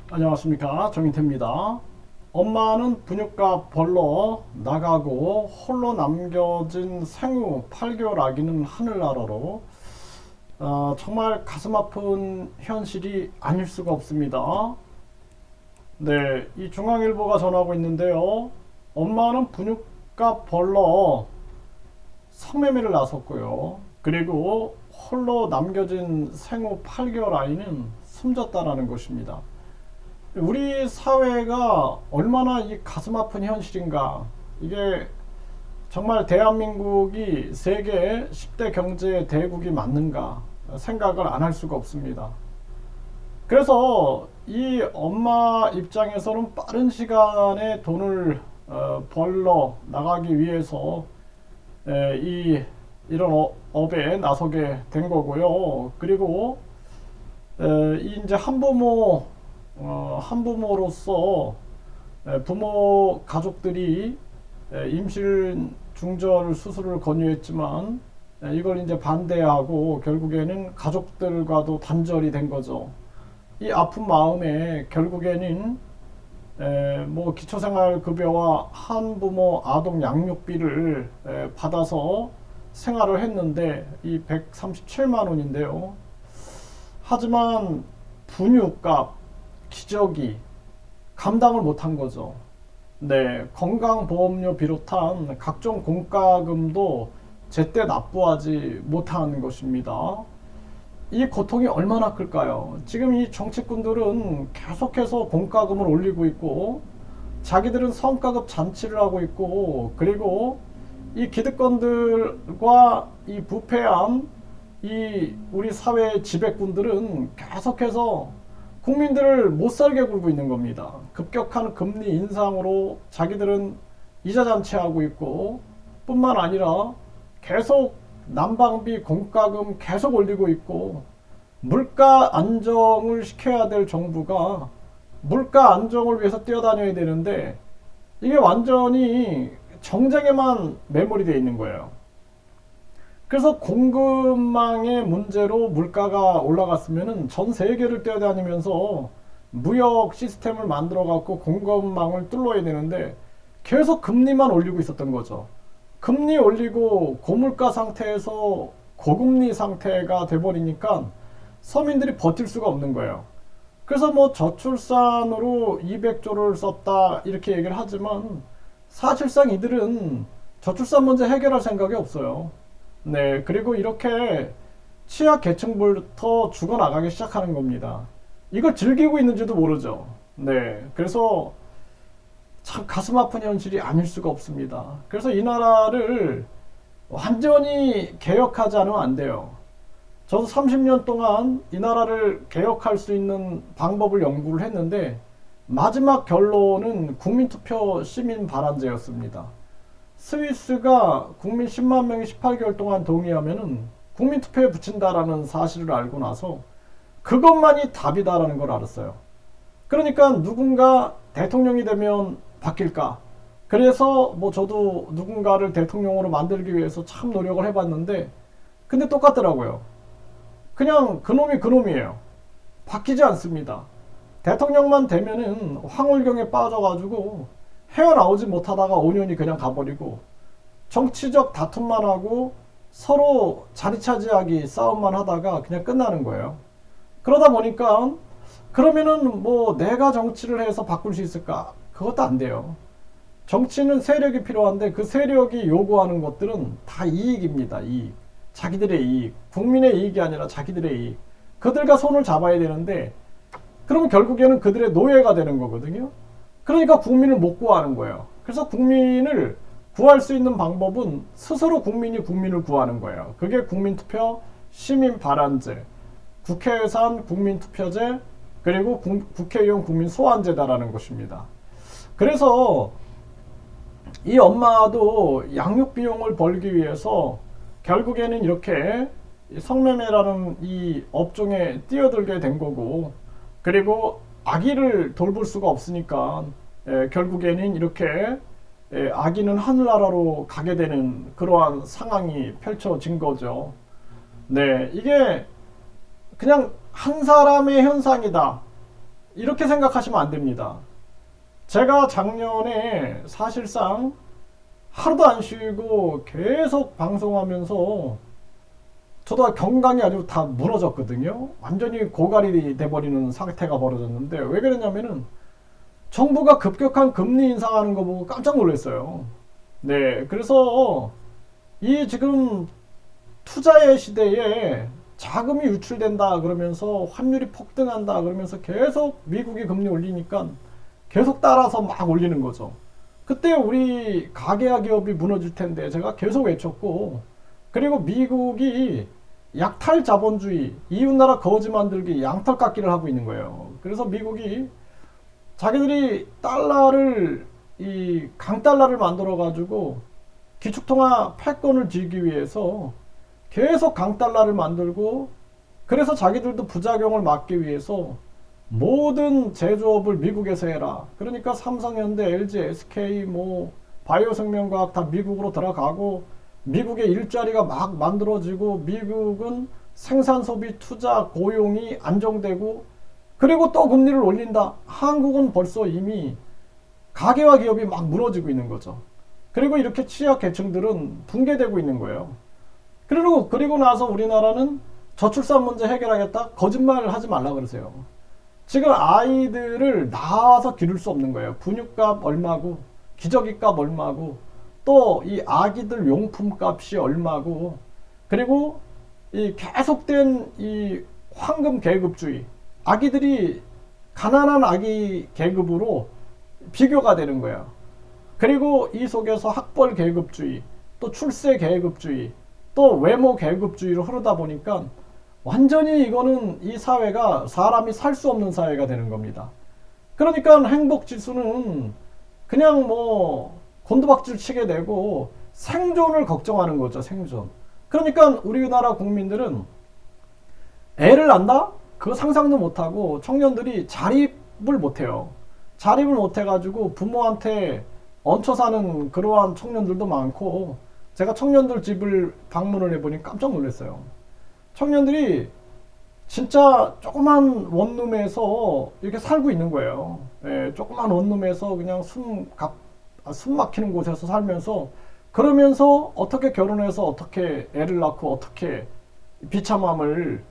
안녕하십니까, 정인태입니다. 엄마는 분유값 벌러 나가고 홀로 남겨진 생후 8개월 아기는 하늘나라로. 정말 가슴 아픈 현실이 아닐 수가 없습니다. 네, 이 중앙일보가 전하고 있는데요. 엄마는 분유값 벌러 성매매를 나섰고요. 그리고 홀로 남겨진 생후 8개월 아이는 숨졌다라는 것입니다. 우리 사회가 얼마나 이 가슴 아픈 현실인가. 이게 정말 대한민국이 세계 10대 경제 대국이 맞는가 생각을 안 할 수가 없습니다. 그래서 이 엄마 입장에서는 빠른 시간에 돈을 벌러 나가기 위해서 이런 업에 나서게 된 거고요. 그리고 이제 한부모로서 부모 가족들이 임신 중절 수술을 권유했지만 이걸 이제 반대하고 결국에는 가족들과도 단절이 된 거죠. 이 아픈 마음에 결국에는 뭐 기초생활급여와 한부모 아동 양육비를 받아서 생활을 했는데 이 137만 원인데요. 하지만 분유값, 기저귀 감당을 못한 거죠. 네, 건강보험료 비롯한 각종 공과금도 제때 납부하지 못한 것입니다. 이 고통이 얼마나 클까요? 지금 이 정치꾼들은 계속해서 공과금을 올리고 있고 자기들은 성과급 잔치를 하고 있고, 그리고 이 기득권들과 이 부패한 이 우리 사회 지배꾼들은 계속해서 국민들을 못살게 굴고 있는 겁니다. 급격한 금리 인상으로 자기들은 이자 잔치하고 있고, 뿐만 아니라 계속 난방비 공과금 계속 올리고 있고, 물가 안정을 시켜야 될 정부가 물가 안정을 위해서 뛰어다녀야 되는데 이게 완전히 정쟁에만 매몰이 되어 있는 거예요. 그래서 공급망의 문제로 물가가 올라갔으면은 전 세계를 뛰어다니면서 무역 시스템을 만들어 갖고 공급망을 뚫어야 되는데 계속 금리만 올리고 있었던 거죠. 금리 올리고 고물가 상태에서 고금리 상태가 돼버리니까 서민들이 버틸 수가 없는 거예요. 그래서 뭐 저출산으로 200조를 썼다 이렇게 얘기를 하지만 사실상 이들은 저출산 문제 해결할 생각이 없어요. 네, 그리고 이렇게 취약 계층부터 죽어나가기 시작하는 겁니다. 이걸 즐기고 있는지도 모르죠. 네, 그래서 참 가슴 아픈 현실이 아닐 수가 없습니다. 그래서 이 나라를 완전히 개혁하지 않으면 안 돼요. 저도 30년 동안 이 나라를 개혁할 수 있는 방법을 연구를 했는데 마지막 결론은 국민투표 시민 발안제였습니다. 스위스가 국민 10만 명이 18개월 동안 동의하면은 국민투표에 붙인다라는 사실을 알고 나서 그것만이 답이다라는 걸 알았어요. 그러니까 누군가 대통령이 되면 바뀔까? 그래서 뭐 저도 누군가를 대통령으로 만들기 위해서 참 노력을 해봤는데 근데 똑같더라고요. 그냥 그놈이 그놈이에요. 바뀌지 않습니다. 대통령만 되면은 황홀경에 빠져가지고 헤어나오지 못하다가 5년이 그냥 가버리고 정치적 다툼만 하고 서로 자리 차지하기 싸움만 하다가 그냥 끝나는 거예요. 그러다 보니까 그러면은 뭐 내가 정치를 해서 바꿀 수 있을까? 그것도 안 돼요. 정치는 세력이 필요한데 그 세력이 요구하는 것들은 다 이익입니다. 이익. 자기들의 이익. 국민의 이익이 아니라 자기들의 이익. 그들과 손을 잡아야 되는데 그러면 결국에는 그들의 노예가 되는 거거든요. 그러니까 국민을 못 구하는 거예요. 그래서 국민을 구할 수 있는 방법은 스스로 국민이 국민을 구하는 거예요. 그게 국민투표 시민 발안제, 국회 예산 국민투표제, 그리고 국회의원 국민 소환제다라는 것입니다. 그래서 이 엄마도 양육 비용을 벌기 위해서 결국에는 이렇게 성매매라는 이 업종에 뛰어들게 된 거고, 그리고 아기를 돌볼 수가 없으니까 결국에는 이렇게 아기는 하늘나라로 가게 되는 그러한 상황이 펼쳐진 거죠. 네, 이게 그냥 한 사람의 현상이다. 이렇게 생각하시면 안 됩니다. 제가 작년에 사실상 하루도 안 쉬고 계속 방송하면서 저도 건강이 아주 다 무너졌거든요. 완전히 고갈이 돼버리는 상태가 벌어졌는데, 왜 그랬냐면은 정부가 급격한 금리 인상하는 거 보고 깜짝 놀랐어요. 네, 그래서 이 지금 투자의 시대에 자금이 유출된다 그러면서 환율이 폭등한다 그러면서 계속 미국이 금리 올리니까 계속 따라서 막 올리는 거죠. 그때 우리 가계와 기업이 무너질 텐데 제가 계속 외쳤고, 그리고 미국이 약탈 자본주의, 이웃나라 거지 만들기, 양털 깎기를 하고 있는 거예요. 그래서 미국이 자기들이 달러를, 이 강달러를 만들어 가지고 기축통화 패권을 쥐기 위해서 계속 강달러를 만들고, 그래서 자기들도 부작용을 막기 위해서 모든 제조업을 미국에서 해라. 그러니까 삼성현대, LG, SK, 뭐 바이오생명과학 다 미국으로 들어가고, 미국의 일자리가 막 만들어지고, 미국은 생산, 소비, 투자, 고용이 안정되고, 그리고 또 금리를 올린다. 한국은 벌써 이미 가계와 기업이 막 무너지고 있는 거죠. 그리고 이렇게 취약 계층들은 붕괴되고 있는 거예요. 그리고 나서 우리나라는 저출산 문제 해결하겠다? 거짓말 하지 말라 그러세요. 지금 아이들을 낳아서 기를 수 없는 거예요. 분유값 얼마고, 기저귀값 얼마고, 또 이 아기들 용품 값이 얼마고, 그리고 이 계속된 이 황금 계급주의, 아기들이 가난한 아기 계급으로 비교가 되는 거예요. 그리고 이 속에서 학벌 계급주의, 또 출세 계급주의, 또 외모 계급주의로 흐르다 보니까 완전히 이거는 이 사회가 사람이 살 수 없는 사회가 되는 겁니다. 그러니까 행복 지수는 그냥 뭐 곤두박질 치게 되고 생존을 걱정하는 거죠, 생존. 그러니까 우리나라 국민들은 애를 낳는다? 그거 상상도 못하고 청년들이 자립을 못해요. 자립을 못해가지고 부모한테 얹혀 사는 그러한 청년들도 많고, 제가 청년들 집을 방문을 해보니 깜짝 놀랐어요. 청년들이 진짜 조그만 원룸에서 이렇게 살고 있는 거예요. 예, 조그만 원룸에서 그냥 숨 막히는 곳에서 살면서, 그러면서 어떻게 결혼해서 어떻게 애를 낳고 어떻게 비참함을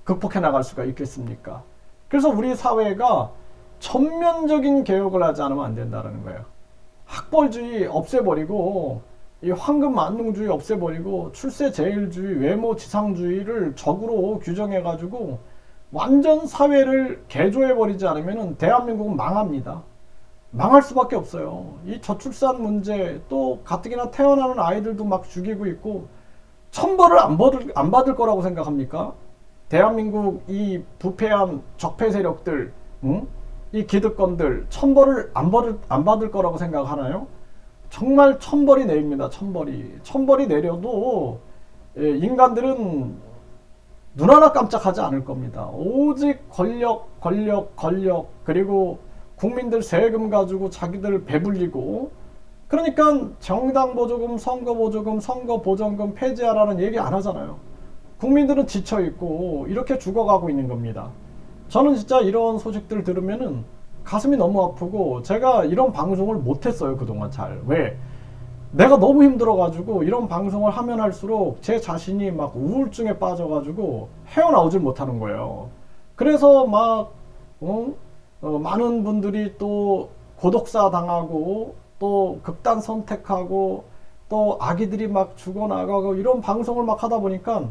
극복해 나갈 수가 있겠습니까? 그래서 우리 사회가 전면적인 개혁을 하지 않으면 안 된다는 거예요. 학벌주의 없애버리고, 이 황금 만능주의 없애버리고, 출세 제일주의, 외모 지상주의를 적으로 규정해가지고 완전 사회를 개조해버리지 않으면 대한민국은 망합니다. 망할 수밖에 없어요. 이 저출산 문제, 또 가뜩이나 태어나는 아이들도 막 죽이고 있고, 천벌을 안 받을 거라고 생각합니까? 대한민국 이 부패한 적폐 세력들, 응? 이 기득권들 천벌을 안 받을 거라고 생각하나요? 정말 천벌이 내립니다. 천벌이 내려도 인간들은 눈 하나 깜짝하지 않을 겁니다. 오직 권력, 그리고 국민들 세금 가지고 자기들 배불리고, 그러니까 정당 보조금, 선거 보조금, 선거 보전금 폐지하라는 얘기 안 하잖아요. 국민들은 지쳐 있고 이렇게 죽어가고 있는 겁니다. 저는 진짜 이런 소식들 들으면은 가슴이 너무 아프고, 제가 이런 방송을 못했어요, 그동안 잘. 왜? 내가 너무 힘들어가지고 이런 방송을 하면 할수록 제 자신이 막 우울증에 빠져가지고 헤어나오질 못하는 거예요. 그래서 막 많은 분들이 또 고독사 당하고, 또 극단 선택하고, 또 아기들이 막 죽어나가고, 이런 방송을 막 하다 보니까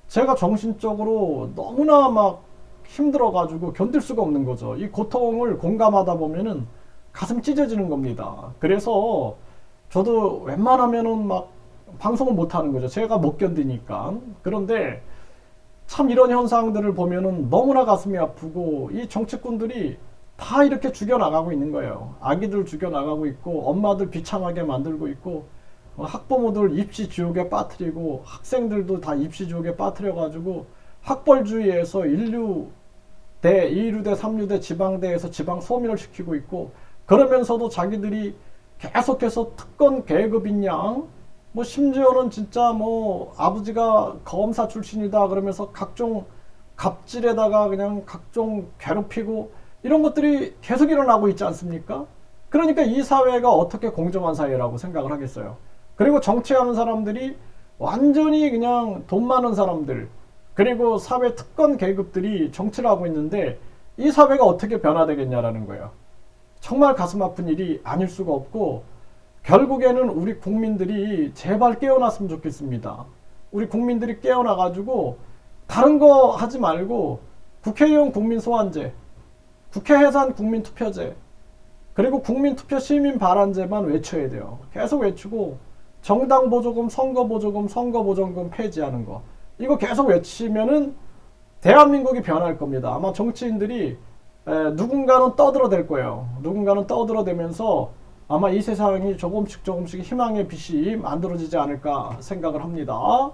제가 정신적으로 너무나 막 힘들어가지고 견딜 수가 없는 거죠. 이 고통을 공감하다 보면은 가슴 찢어지는 겁니다. 그래서 저도 웬만하면은 막 방송을 못 하는 거죠. 제가 못 견디니까. 그런데 참 이런 현상들을 보면은 너무나 가슴이 아프고, 이 정치꾼들이 다 이렇게 죽여나가고 있는 거예요. 아기들 죽여나가고 있고, 엄마들 비참하게 만들고 있고, 학부모들 입시 지옥에 빠뜨리고, 학생들도 다 입시 지옥에 빠뜨려가지고 학벌주의에서 1류대, 2류대, 3류대, 지방대에서 지방 소멸을 시키고 있고, 그러면서도 자기들이 계속해서 특권 계급인 양, 뭐 심지어는 진짜 뭐 아버지가 검사 출신이다 그러면서 각종 갑질에다가 그냥 각종 괴롭히고 이런 것들이 계속 일어나고 있지 않습니까? 그러니까 이 사회가 어떻게 공정한 사회라고 생각을 하겠어요. 그리고 정치하는 사람들이 완전히 그냥 돈 많은 사람들, 그리고 사회 특권 계급들이 정치를 하고 있는데 이 사회가 어떻게 변화되겠냐라는 거예요. 정말 가슴 아픈 일이 아닐 수가 없고, 결국에는 우리 국민들이 제발 깨어났으면 좋겠습니다. 우리 국민들이 깨어나가지고 다른 거 하지 말고 국회의원 국민소환제, 국회 해산 국민투표제, 그리고 국민투표 시민발언제만 외쳐야 돼요. 계속 외치고 정당보조금, 선거보조금, 선거보전금 폐지하는 거, 이거 계속 외치면은 대한민국이 변할 겁니다. 아마 정치인들이 누군가는 떠들어댈 거예요. 누군가는 떠들어대면서 아마 이 세상이 조금씩 조금씩 희망의 빛이 만들어지지 않을까 생각을 합니다.